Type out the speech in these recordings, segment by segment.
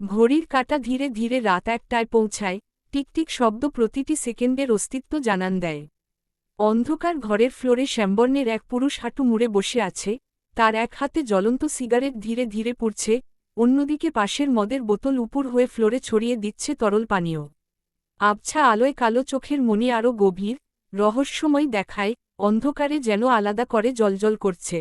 ঘড়ির কাঁটা ধীরে ধীরে রাত ১টায় পৌঁছায়, টিকটিক শব্দ প্রতিটি সেকেন্ডের অস্তিত্ব জানান দেয়। অন্ধকার ঘরের ফ্লোরে শ্যামবর্ণের এক পুরুষ হাঁটু মুড়ে বসে আছে, তার এক হাতে জ্বলন্ত সিগারেট ধীরে ধীরে পুড়ছে, অন্যদিকে পাশের মদের বোতল উপুর হয়ে ফ্লোরে ছড়িয়ে দিচ্ছে তরল পানীয়। আবছা আলোয় কালো চোখের মনি আরও গভীর, রহস্যময় দেখায়, অন্ধকারে যেন আলাদা করে জ্বলজ্বল করছে।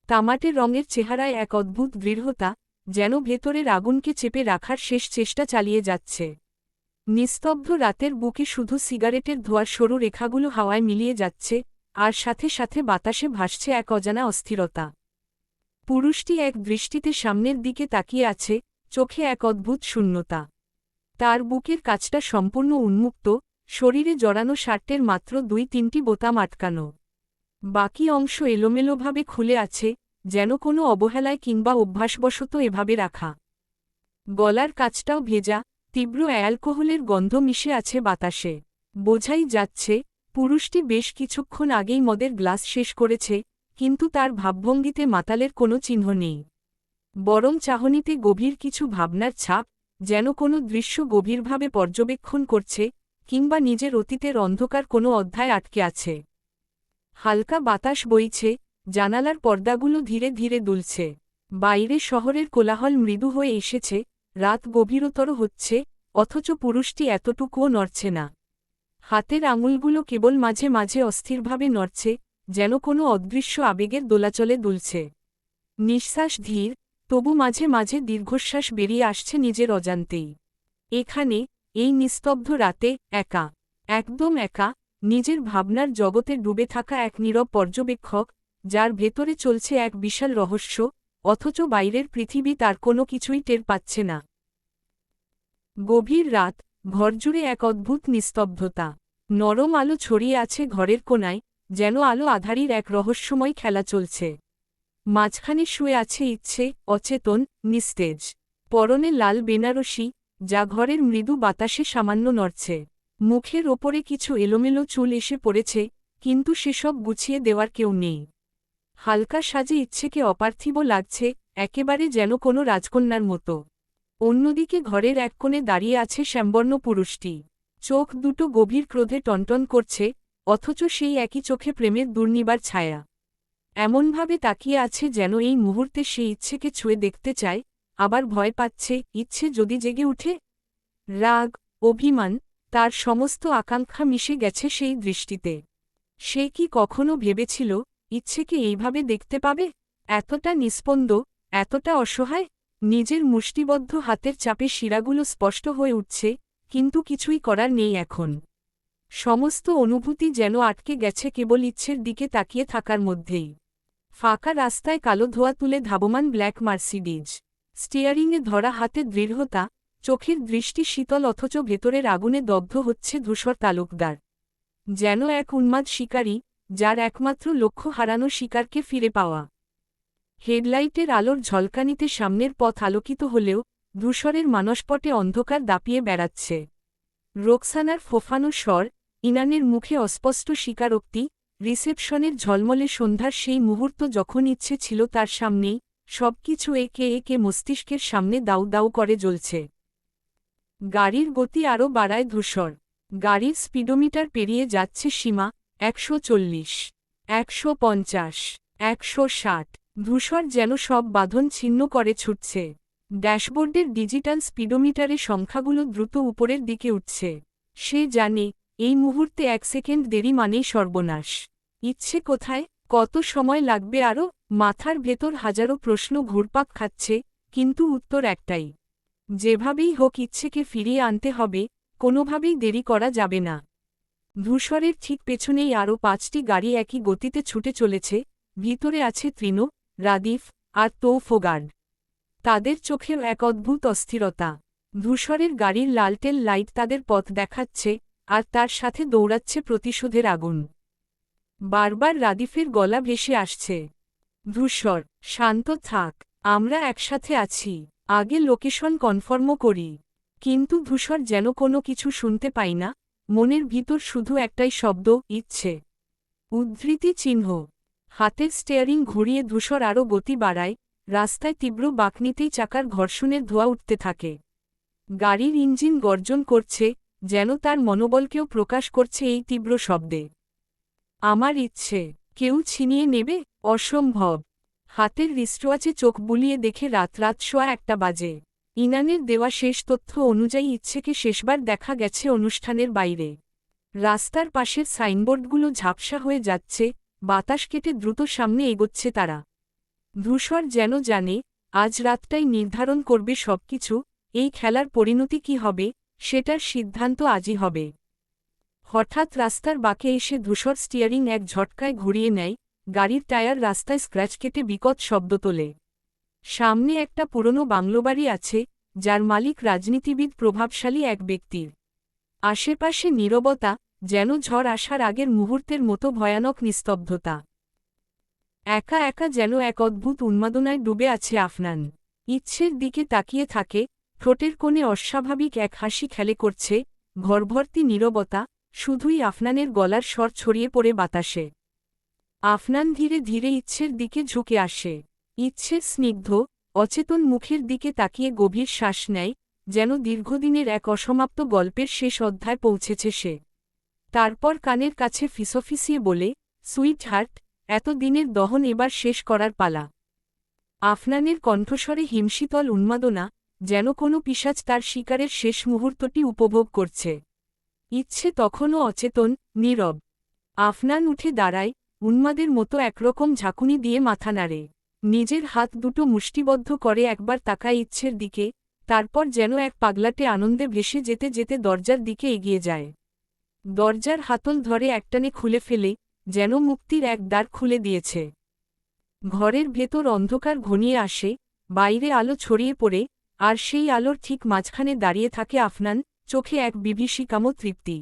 তামাটে রঙের চেহারায় এক অদ্ভুত দৃঢ়তা, যেন ভেতরের আগুনকে চেপে রাখার শেষ চেষ্টা চালিয়ে যাচ্ছে। নিস্তব্ধ রাতের বুকে শুধু সিগারেটের ধোঁয়ার সরু রেখাগুলো হাওয়ায় মিলিয়ে যাচ্ছে, আর সাথে সাথে বাতাসে ভাসছে এক অজানা অস্থিরতা। পুরুষটি এক দৃষ্টিতে সামনের দিকে তাকিয়ে আছে, চোখে এক অদ্ভুত শূন্যতা। তার বুকের কাছটা সম্পূর্ণ উন্মুক্ত, শরীরে জড়ানো শার্টের মাত্র ২-৩টি বোতাম আটকানো। বাকি অংশ এলোমেলোভাবে খুলে আছে, যেন কোনো অবহেলায় কিংবা অভ্যাসবশত এভাবে রাখা। গলার কাছটাও ভেজা, তীব্র অ্যালকোহলের গন্ধ মিশে আছে বাতাসে। বোঝাই যাচ্ছে, পুরুষটি বেশ কিছুক্ষণ আগেই মদের গ্লাস শেষ করেছে, কিন্তু তার ভাবভঙ্গিতে মাতালের কোনো চিহ্ন নেই। বরং চাহনিতে গভীর কিছু ভাবনার ছাপ, যেন কোনো দৃশ্য গভীরভাবে পর্যবেক্ষণ করছে, কিংবা নিজের অতীতের অন্ধকার কোনো অধ্যায় আটকে আছে। হালকা বাতাস বইছে, জানালার পর্দাগুলো ধীরে ধীরে দুলছে। বাইরে শহরের কোলাহল মৃদু হয়ে এসেছে, রাত গভীরতর হচ্ছে, অথচ পুরুষটি এতটুকুও নড়ছে না। হাতের আঙুলগুলো কেবল মাঝে মাঝে অস্থিরভাবে নড়ছে, যেন কোনো অদৃশ্য আবেগের দোলাচলে দুলছে। নিঃশ্বাস ধীর, তবু মাঝে মাঝে দীর্ঘশ্বাস বেরিয়ে আসছে নিজের অজান্তেই। এখানে, এই নিস্তব্ধ রাতে, একা, একদম একা, নিজের ভাবনার জগতে ডুবে থাকা এক নীরব পর্যবেক্ষক, যার ভেতরে চলছে এক বিশাল রহস্য, অথচ বাইরের পৃথিবী তার কোনো কিছুই টের পাচ্ছে না। গভীর রাত, ঘরজুড়ে এক অদ্ভুত নিস্তব্ধতা। নরম আলো ছড়িয়ে আছে ঘরের কোণায়, যেন আলো আধারির এক রহস্যময় খেলা চলছে। মাঝখানে শুয়ে আছে ইচ্ছে, অচেতন, নিস্তেজ। পরনে লাল বেনারসি, যা ঘরের মৃদু বাতাসে সামান্য নড়ছে। মুখের ওপরে কিছু এলোমেলো চুল এসে পড়েছে, কিন্তু সেসব গুছিয়ে দেওয়ার কেউ নেই। হালকা সাজে ইচ্ছেকে অপার্থিব লাগছে, একেবারে যেন কোনো রাজকন্যার মতো। অন্যদিকে ঘরের এক কোণে দাঁড়িয়ে আছে শ্যামবর্ণ পুরুষটি। চোখ দুটো গভীর ক্রোধে টনটন করছে, অথচ সেই একই চোখে প্রেমের দুর্নিবার ছায়া। এমনভাবে তাকিয়ে আছে যেন এই মুহূর্তে সে ইচ্ছেকে ছুঁয়ে দেখতে চায়, আবার ভয় পাচ্ছে, ইচ্ছে যদি জেগে উঠে। রাগ, অভিমান, তার সমস্ত আকাঙ্ক্ষা মিশে গেছে সেই দৃষ্টিতে। সে কি কখনো ভেবেছিল, ইচ্ছেকে এইভাবে দেখতে পাবে? এতটা নিস্পন্দ, এতটা অসহায়। নিজের মুষ্টিবদ্ধ হাতের চাপে শিরাগুলো স্পষ্ট হয়ে উঠছে, কিন্তু কিছুই করার নেই এখন। সমস্ত অনুভূতি যেন আটকে গেছে কেবল ইচ্ছের দিকে তাকিয়ে থাকার মধ্যেই। ফাঁকা রাস্তায় কালো ধোঁয়া তুলে ধাবমান ব্ল্যাক মার্সিডিজ। স্টিয়ারিংয়ে ধরা হাতে দৃঢ়তা, চোখের দৃষ্টি শীতল অথচ ভেতরের আগুনে দগ্ধ হচ্ছে ধূসর তালুকদার। যেন এক উন্মাদ শিকারী, যার একমাত্র লক্ষ্য হারানো শিকারকে ফিরে পাওয়া। হেডলাইটের আলোর ঝলকানিতে সামনের পথ আলোকিত হলেও, ধূসরের মানসপটে অন্ধকার দাপিয়ে বেড়াচ্ছে। রোকসানার ফোফানো স্বর, ইনানের মুখে অস্পষ্ট স্বীকারোক্তি, রিসেপশনের ঝলমলে সন্ধ্যার সেই মুহূর্ত যখন ইচ্ছে ছিল তার সামনেই, সবকিছু একে একে মস্তিষ্কের সামনে দাউ দাউ করে জ্বলছে। গাড়ির গতি আরও বাড়ায় ধূসর। গাড়ির স্পিডোমিটার পেরিয়ে যাচ্ছে সীমা, ১৪০, ১৫০, ১৬০। ধূসর যেন সব বাঁধন ছিন্ন করে ছুটছে। ড্যাশবোর্ডের ডিজিটাল স্পিডোমিটারে সংখ্যাগুলো দ্রুত উপরের দিকে উঠছে। সে জানে, এই মুহূর্তে ১ সেকেন্ড দেরি মানেই সর্বনাশ। ইচ্ছে কোথায়? কত সময় লাগবে আরও? মাথার ভেতর হাজারো প্রশ্ন ঘুরপাক খাচ্ছে, কিন্তু উত্তর একটাই। যেভাবেই হোক ইচ্ছেকে ফিরিয়ে আনতে হবে, কোনোভাবেই দেরি করা যাবে না। ধূসরের ঠিক পেছনেই আরও ৫টি গাড়ি একই গতিতে ছুটে চলেছে, ভিতরে আছে তৃণ, রাদিফ, আর তৌফগার্ড। তাদের চোখেও এক অদ্ভুত অস্থিরতা। ধূসরের গাড়ির লালটেল লাইট তাদের পথ দেখাচ্ছে, আর তার সাথে দৌড়াচ্ছে প্রতিশোধের আগুন। বারবার রাদিফের গলা ভেসে আসছে, ধূসর, শান্ত থাক, আমরা একসাথে আছি, আগে লোকেশন কনফার্ম করি। কিন্তু ধূসর যেন কোনো কিছু শুনতে পাই না, মনের ভিতর শুধু একটাই শব্দ, ইচ্ছে। উদ্ধৃতি চিহ্ন। হাতের স্টিয়ারিং ঘুরিয়ে ধূসর আরও গতি বাড়ায়, রাস্তায় তীব্র বাঁক নিতেই চাকার ঘর্ষণের ধোঁয়া উঠতে থাকে। গাড়ির ইঞ্জিন গর্জন করছে, যেন তার মনোবলকেও প্রকাশ করছে এই তীব্র শব্দে। আমার ইচ্ছে, কেউ ছিনিয়ে নেবে? অসম্ভব। হাতের রিস্টওয়াচে চোখ বুলিয়ে দেখে রাত 1:15 বাজে। ইনানের দেওয়া শেষ তথ্য অনুযায়ী ইচ্ছেকে শেষবার দেখা গেছে অনুষ্ঠানের বাইরে। রাস্তার পাশের সাইনবোর্ডগুলো ঝাপসা হয়ে যাচ্ছে, বাতাস কেটে দ্রুত সামনে এগোচ্ছে তারা। ধূসর যেন জানে, আজ রাতটাই নির্ধারণ করবে সবকিছু, এই খেলার পরিণতি কি হবে, সেটার সিদ্ধান্ত আজই হবে। হঠাৎ রাস্তার বাঁকে এসে ধূসর স্টিয়ারিং এক ঝটকায় ঘুরিয়ে নেয়, গাড়ির টায়ার রাস্তায় স্ক্র্যাচ কেটে বিকট শব্দ তোলে। সামনে একটা পুরনো বাংলোবাড়ি আছে, যার মালিক রাজনীতিবিদ প্রভাবশালী এক ব্যক্তির। আশেপাশে নীরবতা, যেন ঝড় আসার আগের মুহূর্তের মতো ভয়ানক নিস্তব্ধতা। একা একা যেন এক অদ্ভুত উন্মাদনায় ডুবে আছে আফনান। ইচ্ছের দিকে তাকিয়ে থাকে, ঠোঁটের কোণে অস্বাভাবিক এক হাসি খেলে করছে, ঘরভর্তি নীরবতা, শুধুই আফনানের গলার স্বর ছড়িয়ে পড়ে বাতাসে। আফনান ধীরে ধীরে ইচ্ছের দিকে ঝুঁকে আসে। ইচ্ছের স্নিগ্ধ, অচেতন মুখের দিকে তাকিয়ে গভীর শ্বাস নেয়, যেন দীর্ঘদিনের এক অসমাপ্ত গল্পের শেষ অধ্যায় পৌঁছেছে সে। তারপর কানের কাছে ফিসফিসিয়ে বলে, সুইট হার্ট, এত দিনের দহন এবার শেষ করার পালা। আফনানের কণ্ঠস্বরে হিমশীতল উন্মাদনা, যেন কোনো পিশাচ তার শিকারের শেষ মুহূর্তটি উপভোগ করছে। ইচ্ছে তখনও অচেতন, নীরব। আফনান উঠে দাঁড়ায়, উন্মাদের মতো একরকম ঝাঁকুনি দিয়ে মাথা নাড়ে। নিজের হাত দুটো মুষ্টিবদ্ধ করে একবার তাকায় ইচ্ছের দিকে, তারপর যেন এক পাগলাটে আনন্দে ভেসে যেতে যেতে দরজার দিকে এগিয়ে যায়। দরজার হাতল ধরে একটানে খুলে ফেলে, যেন মুক্তির এক দ্বার খুলে দিয়েছে। ঘরের ভেতর অন্ধকার ঘনিয়ে আসে, বাইরে আলো ছড়িয়ে পড়ে, আর সেই আলোর ঠিক মাঝখানে দাঁড়িয়ে থাকে আফনান, চোখে এক বিভীষিকাম তৃপ্তি।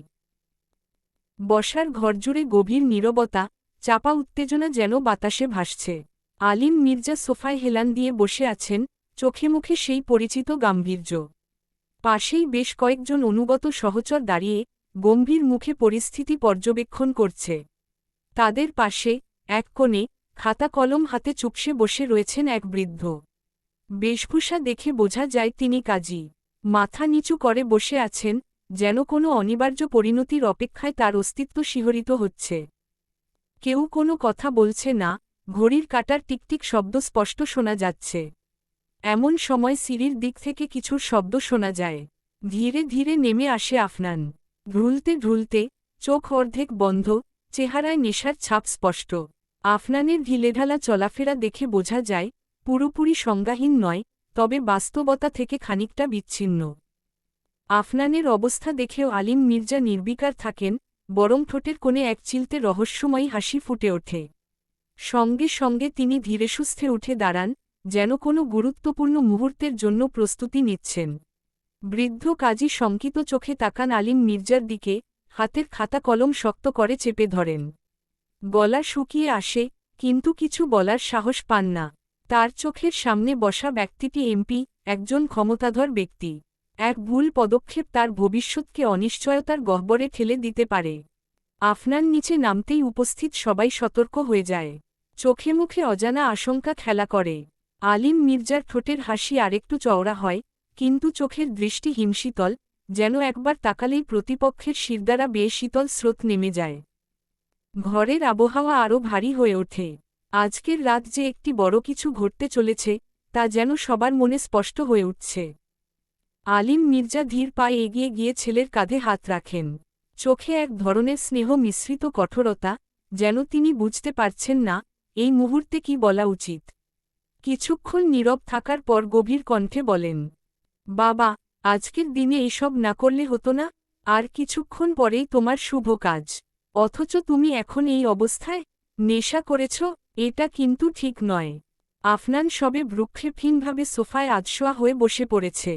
বসার ঘরজুড়ে গভীর নীরবতা, চাপা উত্তেজনা যেন বাতাসে ভাসছে। আলিম মির্জা সোফায় হেলান দিয়ে বসে আছেন, চোখে মুখে সেই পরিচিত গাম্ভীর্য। পাশেই বেশ কয়েকজন অনুগত সহচর দাঁড়িয়ে, গম্ভীর মুখে পরিস্থিতি পর্যবেক্ষণ করছে। তাদের পাশে, এক কোণে, খাতা কলম হাতে চুপসে বসে রয়েছেন এক বৃদ্ধ। বেশভূষা দেখে বোঝা যায় তিনি কাজী। মাথা নিচু করে বসে আছেন, যেন কোনো অনিবার্য পরিণতির অপেক্ষায় তার অস্তিত্ব শিহরিত হচ্ছে। কেউ কোনো কথা বলছে না, ঘড়ির কাঁটার টিকটিক শব্দ স্পষ্ট শোনা যাচ্ছে। এমন সময় সিঁড়ির দিক থেকে কিছুর শব্দ শোনা যায়। ধীরে ধীরে নেমে আসে আফনান। ঢুলতে ঢুলতে, চোখ অর্ধেক বন্ধ, চেহারায় নেশার ছাপ স্পষ্ট। আফনানের ঢিলেঢালা চলাফেরা দেখে বোঝা যায়, পুরোপুরি সংজ্ঞাহীন নয়, তবে বাস্তবতা থেকে খানিকটা বিচ্ছিন্ন। আফনানের অবস্থা দেখেও আলিম মির্জা নির্বিকার থাকেন, বরং ঠোঁটের কোণে এক চিলতে রহস্যময়ী হাসি ফুটে ওঠে। সঙ্গে সঙ্গে তিনি ধীরেসুস্থে উঠে দাঁড়ান, যেন কোনো গুরুত্বপূর্ণ মুহূর্তের জন্য প্রস্তুতি নিচ্ছেন। বৃদ্ধ কাজী শঙ্কিত চোখে তাকান আলিম মির্জার দিকে, হাতের খাতা কলম শক্ত করে চেপে ধরেন। গলা শুকিয়ে আসে, কিন্তু কিছু বলার সাহস পান না। তার চোখের সামনে বসা ব্যক্তিটি এমপি, একজন ক্ষমতাধর ব্যক্তি। এক ভুল পদক্ষেপ তার ভবিষ্যৎকে অনিশ্চয়তার গহ্বরে ঠেলে দিতে পারে। আফনান নিচে নামতেই উপস্থিত সবাই সতর্ক হয়ে যায়। চোখে মুখে অজানা আশঙ্কা খেলা করে। আলিম মির্জার ঠোঁটের হাসি আরেকটু চওড়া হয়, কিন্তু চোখের দৃষ্টি হিমশীতল, যেন একবার তাকালেই প্রতিপক্ষের শিরদাঁড়া বেয়ে শীতল স্রোত নেমে যায়। ঘরের আবহাওয়া আরও ভারী হয়ে ওঠে। আজকের রাত যে একটি বড় কিছু ঘটতে চলেছে, তা যেন সবার মনে স্পষ্ট হয়ে উঠছে। আলিম মির্জা ধীর পায়ে এগিয়ে গিয়ে ছেলের কাঁধে হাত রাখেন। চোখে এক ধরনের স্নেহ মিশ্রিত কঠোরতা, যেন তিনি বুঝতে পারছেন না, এই মুহূর্তে কি বলা উচিত। কিছুক্ষণ নীরব থাকার পর গভীর কণ্ঠে বলেন, বাবা, আজকের দিনে এসব না করলে হতো না? আর কিছুক্ষণ পরেই তোমার শুভ কাজ, অথচ তুমি এখন এই অবস্থায়? নেশা করেছ? এটা কিন্তু ঠিক নয়। আফনান সবে ভ্রুক্ষেপহীনভাবে সোফায় আধশোয়া হয়ে বসে পড়েছে।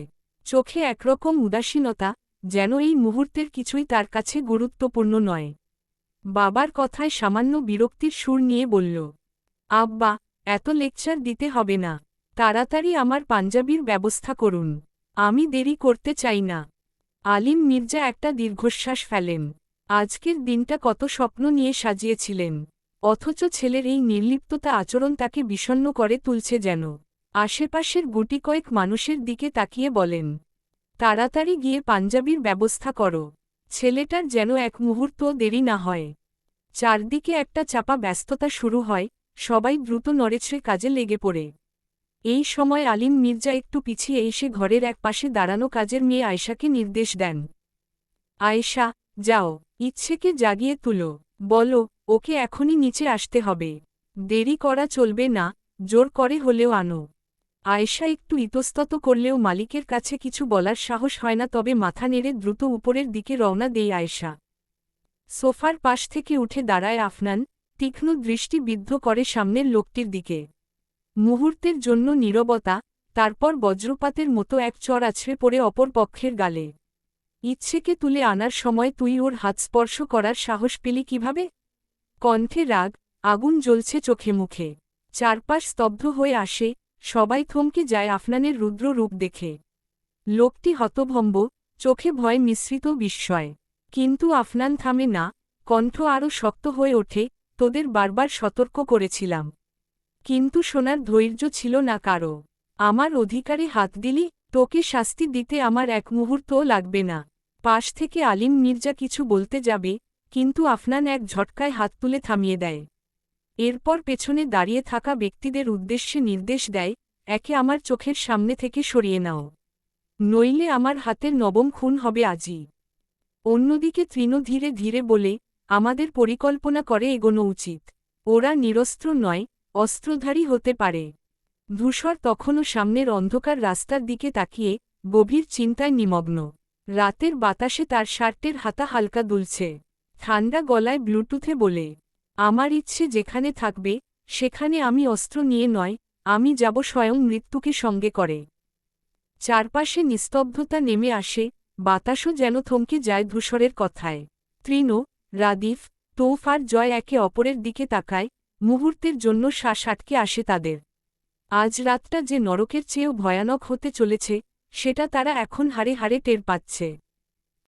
চোখে একরকম উদাসীনতা, যেন এই মুহূর্তের কিছুই তার কাছে গুরুত্বপূর্ণ নয়। বাবার কথায় সামান্য বিরক্তির সুর নিয়ে বলল, আব্বা, এত লেকচার দিতে হবে না। তাড়াতাড়ি আমার পাঞ্জাবির ব্যবস্থা করুন। আমি দেরি করতে চাই না। আলিম মির্জা একটা দীর্ঘশ্বাস ফেলেন। আজকের দিনটা কত স্বপ্ন নিয়ে সাজিয়েছিলেন, অথচ ছেলের এই নির্লিপ্ততা আচরণ তাকে বিষণ্ণ করে তুলছে যেন। আশেপাশের গুটি কয়েক মানুষের দিকে তাকিয়ে বলেন, তাড়াতাড়ি গিয়ে পাঞ্জাবির ব্যবস্থা করো, ছেলেটার যেন এক মুহূর্ত দেরি না হয়। চারদিকে একটা চাপা ব্যস্ততা শুরু হয়, সবাই দ্রুত নড়েচড়ে কাজে লেগে পড়ে। এই সময় আলিম মির্জা একটু পিছিয়ে এসে ঘরের এক পাশে দাঁড়ানো কাজের মেয়ে আয়েশাকে নির্দেশ দেন। আয়েশা, যাও, ইচ্ছেকে জাগিয়ে তুলো, বলো ওকে এখনই নিচে আসতে হবে। দেরি করা চলবে না, জোর করে হলেও আনো। আয়েশা একটু ইতস্তত করলেও মালিকের কাছে কিছু বলার সাহস হয় না, তবে মাথা নেড়ে দ্রুত উপরের দিকে রওনা দেয় আয়েশা। সোফার পাশ থেকে উঠে দাঁড়ায় আফনান, তীক্ষ্ণ দৃষ্টি বিদ্ধ করে সামনের লোকটির দিকে। মুহূর্তের জন্য নীরবতা, তারপর বজ্রপাতের মতো এক চর আছড়ে পড়ে অপর পক্ষের গালে। ইচ্ছেকে তুলে আনার সময় তুই ওর হাত স্পর্শ করার সাহস পেলি কিভাবে? কণ্ঠে রাগ, আগুন জ্বলছে চোখে মুখে। চারপাশ স্তব্ধ হয়ে আসে, সবাই থমকে যায় আফনানের রুদ্র রূপ দেখে। লোকটি হতভম্ব, চোখে ভয় মিশ্রিত বিস্ময়। কিন্তু আফনান থামে না, কণ্ঠ আরও শক্ত হয়ে ওঠে, তোদের বারবার সতর্ক করেছিলাম, কিন্তু শোনার ধৈর্য ছিল না কারো। আমার অধিকারে হাত দিলি, তোকে শাস্তি দিতে আমার এক মুহূর্তও লাগবে না। পাশ থেকে আলিম মির্জা কিছু বলতে যাবে, কিন্তু আফনান এক ঝটকায় হাত তুলে থামিয়ে দেয়। এরপর পেছনে দাঁড়িয়ে থাকা ব্যক্তিদের উদ্দেশ্যে নির্দেশ দেয়, একে আমার চোখের সামনে থেকে সরিয়ে নাও, নইলে আমার হাতের নবম খুন হবে আজই। অন্যদিকে তৃণ ধীরে ধীরে বলে, আমাদের পরিকল্পনা করে এগোনো উচিত। ওরা নিরস্ত্র নয়, অস্ত্রধারী হতে পারে। ধূসর তখনও সামনের অন্ধকার রাস্তার দিকে তাকিয়ে গভীর চিন্তায় নিমগ্ন। রাতের বাতাসে তার শার্টের হাতা হালকা দুলছে। ঠান্ডা গলায় ব্লুটুথে বলে, আমার ইচ্ছে যেখানে থাকবে সেখানে আমি অস্ত্র নিয়ে নয়, আমি যাব স্বয়ং মৃত্যুকে সঙ্গে করে। চারপাশে নিস্তব্ধতা নেমে আসে, বাতাসও যেন থমকে যায় ধূসরের কথায়। তৃণ, রাদিফ, তৌফ আর জয় একে অপরের দিকে তাকায়, মুহূর্তের জন্য শ্বাস আটকে আসে তাদের। আজ রাতটা যে নরকের চেয়েও ভয়ানক হতে চলেছে, সেটা তারা এখন হাড়ে হাড়ে টের পাচ্ছে।